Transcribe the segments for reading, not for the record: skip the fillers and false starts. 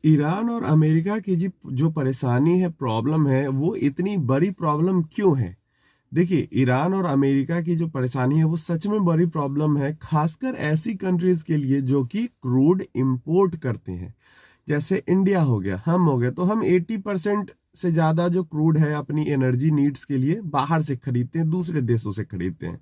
Iran और America की जी जो परेशानी है, प्रॉब्लम है, वो इतनी बड़ी प्रॉब्लम क्यों है? देखिए, ईरान और अमेरिका की जो परेशानी है वो सच में बड़ी प्रॉब्लम है, खासकर ऐसी कंट्रीज के लिए जो कि क्रूड इंपोर्ट करते हैं। जैसे इंडिया हो गया, हम हो गए, तो हम 80% से ज्यादा जो क्रूड है अपनी एनर्जी नीड्स के लिए बाहर से खरीदते हैं, दूसरे देशों से खरीदते हैं।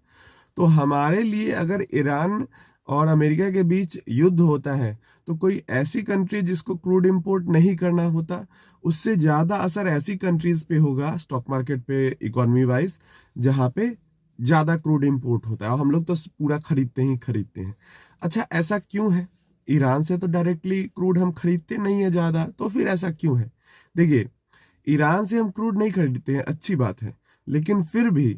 तो हमारे लिए अगर ईरान और अमेरिका के बीच युद्ध होता है, तो कोई ऐसी कंट्री जिसको क्रूड इंपोर्ट नहीं करना होता, उससे ज्यादा असर ऐसी कंट्रीज पे होगा स्टॉक मार्केट पे, इकोनॉमी वाइज, जहां पे ज्यादा क्रूड इंपोर्ट होता है और हम लोग तो पूरा खरीदते ही खरीदते हैं। अच्छा, ऐसा क्यों है? ईरान से तो डायरेक्टली क्रूड हम खरीदते नहीं है ज्यादा, तो फिर ऐसा क्यों है? देखिए, ईरान से हम क्रूड नहीं खरीदते हैं, अच्छी बात है, लेकिन फिर भी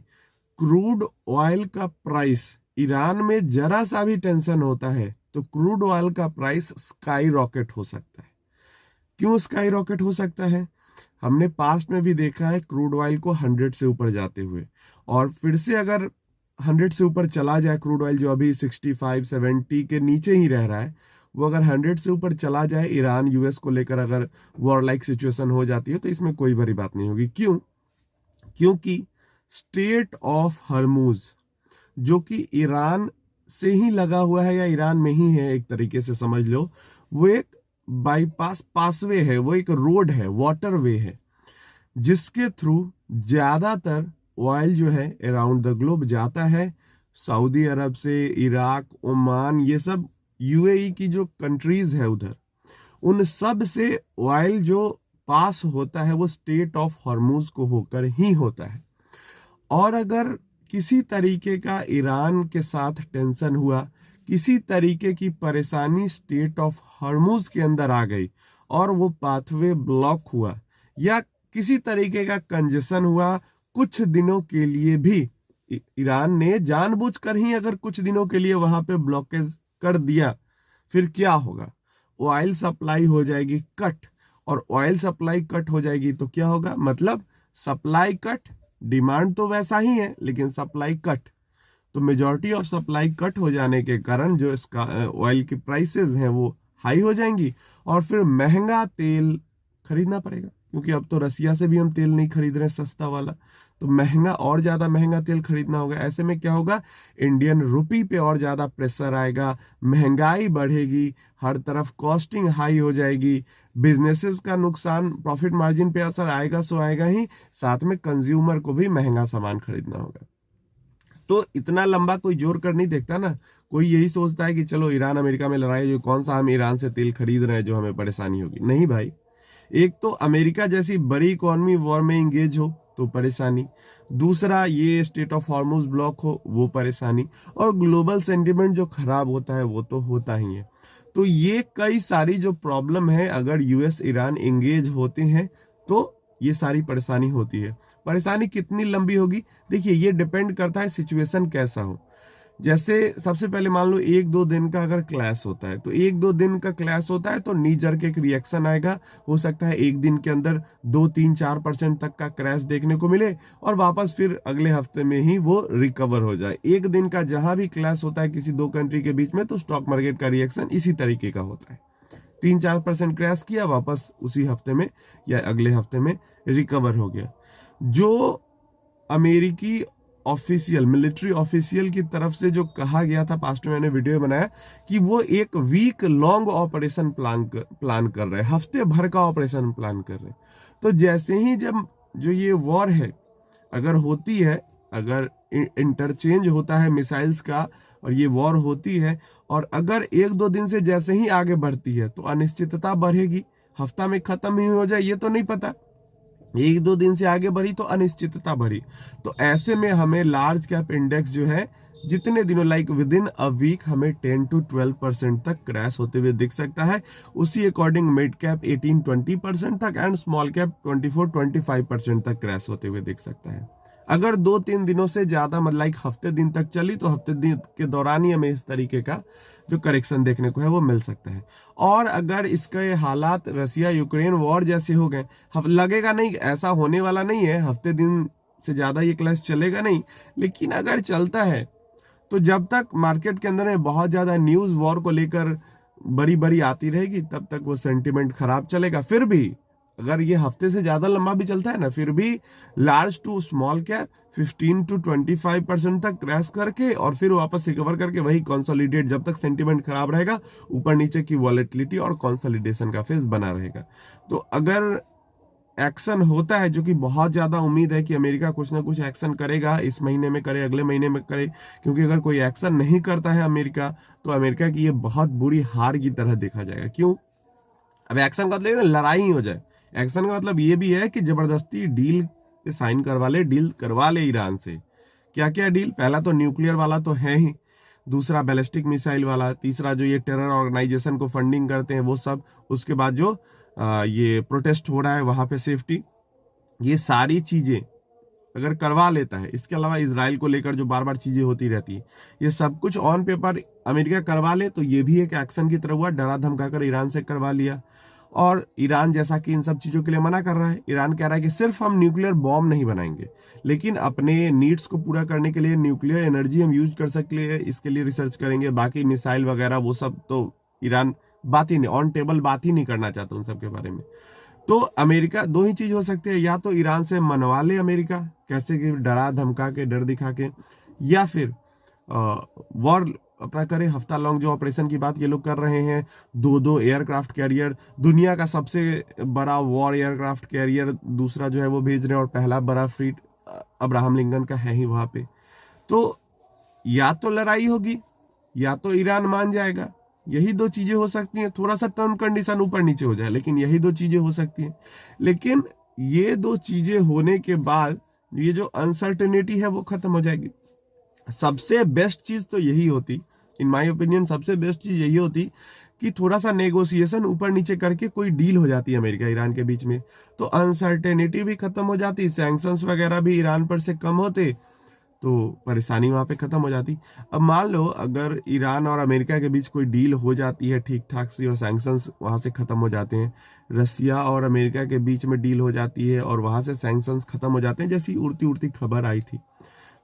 क्रूड ऑयल का प्राइस, ईरान में जरा सा भी टेंशन होता है तो क्रूड ऑयल का प्राइस स्काई रॉकेट हो सकता है। क्यों स्काई रॉकेट हो सकता है? हमने पास्ट में भी देखा है क्रूड ऑयल को 100 से ऊपर जाते हुए, और फिर से अगर 100 से ऊपर चला जाए क्रूड ऑयल, जो अभी 65-70 के नीचे ही रह रहा है, वो अगर 100 से ऊपर चला जाए, ईरान यूएस को लेकर अगर वॉर लाइक सिचुएशन हो जाती है, तो इसमें कोई बड़ी बात नहीं होगी। क्यों? क्योंकि स्ट्रेट ऑफ हरमुज, जो कि ईरान से ही लगा हुआ है या ईरान में ही है, एक तरीके से समझ लो, वो एक बाईपास पासवे है, वो एक रोड है, वाटरवे है, जिसके थ्रू ज्यादातर ऑयल जो है अराउंड द ग्लोब जाता है। सऊदी अरब से, इराक, ओमान, ये सब यूएई की जो कंट्रीज है उधर, उन सब से ऑयल जो पास होता है वो स्टेट ऑफ हॉर्मूज को होकर ही होता है। और अगर किसी तरीके का ईरान के साथ टेंशन हुआ, किसी तरीके की परेशानी स्टेट ऑफ हॉर्मुज के अंदर आ गई और वो पाथवे ब्लॉक हुआ, या किसी तरीके का कंजेशन हुआ कुछ दिनों के लिए भी, ईरान ने जानबूझकर ही अगर कुछ दिनों के लिए वहां पे ब्लॉकेज कर दिया, फिर क्या होगा? ऑयल सप्लाई हो जाएगी कट, और ऑयल सप्लाई कट हो जाएगी तो क्या होगा? मतलब सप्लाई कट, डिमांड तो वैसा ही है लेकिन सप्लाई कट। तो मेजॉरिटी ऑफ सप्लाई कट हो जाने के कारण जो इसका ऑयल की प्राइसेस हैं वो हाई हो जाएंगी, और फिर महंगा तेल खरीदना पड़ेगा, क्योंकि अब तो रसिया से भी हम तेल नहीं खरीद रहे हैं सस्ता वाला, तो महंगा और ज्यादा महंगा तेल खरीदना होगा। ऐसे में क्या होगा? इंडियन रुपी पे और ज्यादा प्रेशर आएगा, महंगाई बढ़ेगी, हर तरफ कॉस्टिंग हाई हो जाएगी, बिजनेसेस का नुकसान, प्रॉफिट मार्जिन पे असर आएगा, सो आएगा ही, साथ में कंज्यूमर को भी महंगा सामान खरीदना होगा। तो इतना लंबा कोई जोर कर नहीं देखता ना, कोई यही सोचता है कि चलो ईरान अमेरिका में लड़ाई, जो कौन सा हम ईरान से तेल खरीद रहे हैं जो हमें परेशानी होगी। नहीं भाई, एक तो अमेरिका जैसी बड़ी इकोनॉमी वॉर में इंगेज हो तो परेशानी, दूसरा ये स्टेट ऑफ हॉर्मुज ब्लॉक हो वो परेशानी, और ग्लोबल सेंटिमेंट जो खराब होता है वो तो होता ही है। तो ये कई सारी जो प्रॉब्लम है, अगर यूएस ईरान इंगेज होते हैं तो ये सारी परेशानी होती है। परेशानी कितनी लंबी होगी? देखिए, ये डिपेंड करता है सिचुएशन कैसा हो। जैसे सबसे पहले मान लो 1-2 दिन का अगर क्लैश होता है, तो 1-2 दिन का क्लैश होता है तो नी जर्क एक रिएक्शन आएगा, हो सकता है एक दिन के अंदर 2-3-4% तक का क्रैश देखने को मिले, और वापस फिर अगले हफ्ते में ही वो रिकवर हो जाए। एक दिन का जहां भी क्लैश होता है किसी दो कंट्री के बीच में, तो स्टॉक मार्केट का रिएक्शन इसी तरीके का होता है। 3-4% क्रैश किया, वापस उसी हफ्ते में या अगले हफ्ते में रिकवर हो गया। जो अमेरिकी ऑफिशियल, मिलिट्री ऑफिशियल की तरफ से जो कहा गया था, पास्ट में मैंने वीडियो बनाया, कि वो एक वीक लॉन्ग ऑपरेशन प्लान कर रहे हैं, हफ्ते भर का ऑपरेशन प्लान कर रहे हैं। तो जैसे ही जब जो ये वॉर है अगर होती है, अगर इंटरचेंज होता है मिसाइल्स का, और ये वॉर होती है, और अगर 1-2 दिन से जैसे ही आगे बढ़ती है तो अनिश्चितता बढ़ेगी, हफ्ता में खत्म ही हो जाए ये तो नहीं पता, 1-2 दिन से आगे बढ़ी तो अनिश्चितता बढ़ी। तो ऐसे में हमें लार्ज कैप इंडेक्स जो है जितने दिनों, like within a week, हमें 10-12% तक क्रैश होते हुए दिख सकता है। उसी अकॉर्डिंग मिड कैप 18-20% तक, एंड स्मॉल कैप 24-25% तक क्रैश होते हुए दिख सकता है। अगर 2-3 दिनों से ज्यादा, मतलब लाइक हफ्ते दिन तक चली, तो हफ्ते दिन के दौरान ही हमें इस तरीके का जो करेक्शन देखने को है वो मिल सकता है। और अगर इसके हालात रसिया यूक्रेन वॉर जैसे हो गए, लगेगा नहीं, ऐसा होने वाला नहीं है, हफ्ते दिन से ज्यादा ये क्लैश चलेगा नहीं, लेकिन अगर चलता है तो जब तक मार्केट के अंदर में बहुत ज्यादा न्यूज वॉर को लेकर बड़ी बड़ी आती रहेगी तब तक वो सेंटिमेंट खराब चलेगा। फिर भी अगर ये हफ्ते से ज्यादा लंबा भी चलता है ना, फिर भी large to small cap 15 to 25% तक क्रैश करके और फिर वापस रिकवर करके वही कंसोलिडेट, जब तक सेंटिमेंट खराब रहेगा ऊपर नीचे की वॉलेटिलिटी और कंसोलिडेशन का फेज बना रहेगा। तो अगर एक्शन होता है, जो कि बहुत ज्यादा उम्मीद है कि अमेरिका कुछ ना कुछ एक्शन करेगा, इस महीने में करे, अगले महीने में करे, क्योंकि अगर कोई एक्शन नहीं करता है अमेरिका, तो अमेरिका की ये बहुत बुरी हार की तरह देखा जाएगा। क्यों? अब एक्शन का मतलब लड़ाई ही हो जाए। एक्शन का मतलब ये भी है कि जबरदस्ती डील साइन करवा ले, डील करवा ले ईरान से। क्या क्या डील? पहला तो न्यूक्लियर वाला तो है ही, दूसरा बैलिस्टिक मिसाइल वाला, तीसरा जो ये टेरर ऑर्गेनाइजेशन को फंडिंग करते हैं वो सब, उसके बाद जो ये प्रोटेस्ट हो रहा है वहां पे सेफ्टी, ये सारी चीजें अगर करवा लेता है, इसके अलावा इसराइल को लेकर जो बार बार चीजें होती रहती है, ये सब कुछ ऑन पेपर अमेरिका करवा ले तो ये भी एक एक्शन की तरह हुआ। डरा धमकाकर ईरान से करवा लिया। और ईरान जैसा कि इन सब चीजों के लिए मना कर रहा है, ईरान कह रहा है कि सिर्फ हम न्यूक्लियर बॉम्ब नहीं बनाएंगे, लेकिन अपने नीड्स को पूरा करने के लिए न्यूक्लियर एनर्जी हम यूज कर सकते हैं, इसके लिए रिसर्च करेंगे। बाकी मिसाइल वगैरह वो सब तो ईरान बात ही नहीं, ऑन टेबल बात ही नहीं करना चाहता उन सब के बारे में। तो अमेरिका दो ही चीज हो सकती है, या तो ईरान से मनवा ले अमेरिका, कैसे कि डरा धमका के, डर दिखा के, या फिर वॉर अपना करे। हफ्ता लॉन्ग जो ऑपरेशन की बात ये लोग कर रहे हैं, दो एयरक्राफ्ट कैरियर, दुनिया का सबसे बड़ा वॉर एयरक्राफ्ट कैरियर दूसरा जो है वो भेज रहे हैं, और पहला बड़ा फ्लीट अब्राहम लिंकन का है ही वहां पे। तो या तो लड़ाई होगी या तो ईरान मान जाएगा, यही दो चीजें हो सकती हैं। थोड़ा सा टर्म कंडीशन ऊपर नीचे हो जाए, लेकिन यही दो चीजें हो सकती हैं। लेकिन ये दो चीजें होने के बाद ये जो अनसर्टेनिटी है वो खत्म हो जाएगी। सबसे बेस्ट चीज तो यही होती, इन माय ओपिनियन सबसे बेस्ट चीज यही होती कि थोड़ा सा नेगोशिएशन ऊपर नीचे करके कोई डील हो जाती है अमेरिका ईरान के बीच में, तो अनसर्टेनिटी भी खत्म हो जाती, सैंक्शंस वगैरह भी ईरान पर से कम होते, तो परेशानी वहां पे खत्म हो जाती। अब मान लो अगर ईरान और अमेरिका के बीच कोई डील हो जाती है ठीक ठाक सी और सैंक्शंस वहां से खत्म हो जाते हैं, रसिया और अमेरिका के बीच में डील हो जाती है और वहां से सैंक्शंस खत्म हो जाते हैं, जैसी उड़ती उड़ती खबर आई थी,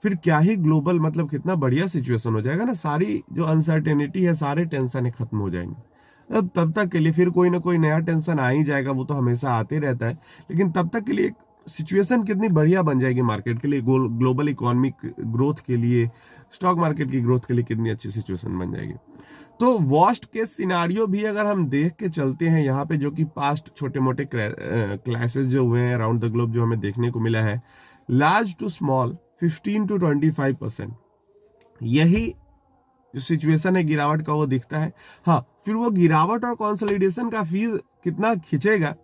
फिर क्या ही ग्लोबल मतलब कितना बढ़िया सिचुएशन हो जाएगा ना। सारी जो अनसर्टेनिटी है, सारे टेंशन खत्म हो जाएंगे। तब तक के लिए फिर कोई ना कोई नया टेंशन आ ही जाएगा, वो तो हमेशा आते रहता है, लेकिन तब तक के लिए सिचुएशन कितनी बढ़िया बन जाएगी मार्केट के लिए, ग्लोबल इकोनॉमिक ग्रोथ के लिए, स्टॉक मार्केट की ग्रोथ के लिए कितनी अच्छी सिचुएशन बन जाएगी। तो वर्स्ट केस सिनारियो भी अगर हम देख के चलते हैं यहाँ पे, जो कि पास्ट छोटे मोटे क्लासेस जो हुए हैं अराउंड द ग्लोब, जो हमें देखने को मिला है, लार्ज टू स्मॉल 15 to 25%, यही जो सिचुएशन है गिरावट का वो दिखता है। हाँ, फिर वो गिरावट और कंसोलिडेशन का फीस कितना खिंचेगा,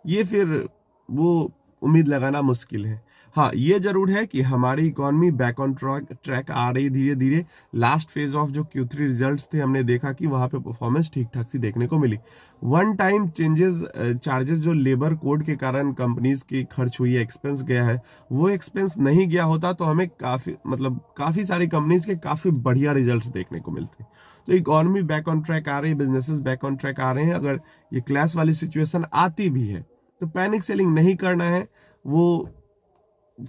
ये फिर वो उम्मीद लगाना मुश्किल है। हाँ, ये जरूर है कि हमारी इकोनॉमी बैक ऑन ट्रैक आ रही धीरे धीरे। लास्ट फेज ऑफ जो Q3 रिजल्ट्स थे, हमने देखा कि वहां पे परफॉर्मेंस ठीक ठाक सी देखने को मिली। वन टाइम चार्जेस जो लेबर कोड के कारण कंपनीज की खर्च हुई है, एक्सपेंस गया है, वो एक्सपेंस नहीं गया होता तो हमें काफी सारी कंपनीज के काफी बढ़िया रिजल्ट्स देखने को मिलते। तो इकोनॉमी बैक ऑन ट्रैक आ रही है, बिजनेसेस बैक ऑन ट्रैक आ रहे हैं। अगर ये क्लैश वाली सिचुएशन आती भी है तो पैनिक सेलिंग नहीं करना है। वो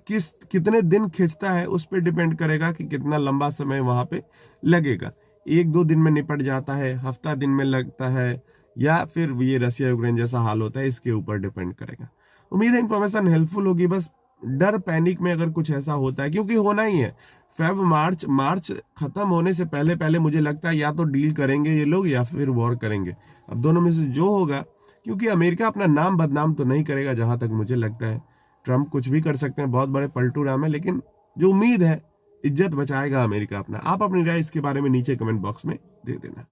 कितने दिन खिंचता है उस पर डिपेंड करेगा कि कितना लंबा समय वहां पे लगेगा। 1-2 दिन में निपट जाता है, हफ्ता दिन में लगता है, या फिर ये रसिया यूक्रेन जैसा हाल होता है, इसके ऊपर डिपेंड करेगा। उम्मीद है इन्फॉर्मेशन हेल्पफुल होगी। बस डर पैनिक में अगर कुछ ऐसा होता है, क्योंकि होना ही है, मार्च खत्म होने से पहले पहले मुझे लगता है या तो डील करेंगे ये लोग या फिर वॉर करेंगे। अब दोनों में से जो होगा, क्योंकि अमेरिका अपना नाम बदनाम तो नहीं करेगा जहां तक मुझे लगता है। ट्रम्प कुछ भी कर सकते हैं, बहुत बड़े पलटू राम है, लेकिन जो उम्मीद है, इज्जत बचाएगा अमेरिका अपना। आप अपनी राय इसके बारे में नीचे कमेंट बॉक्स में दे देना।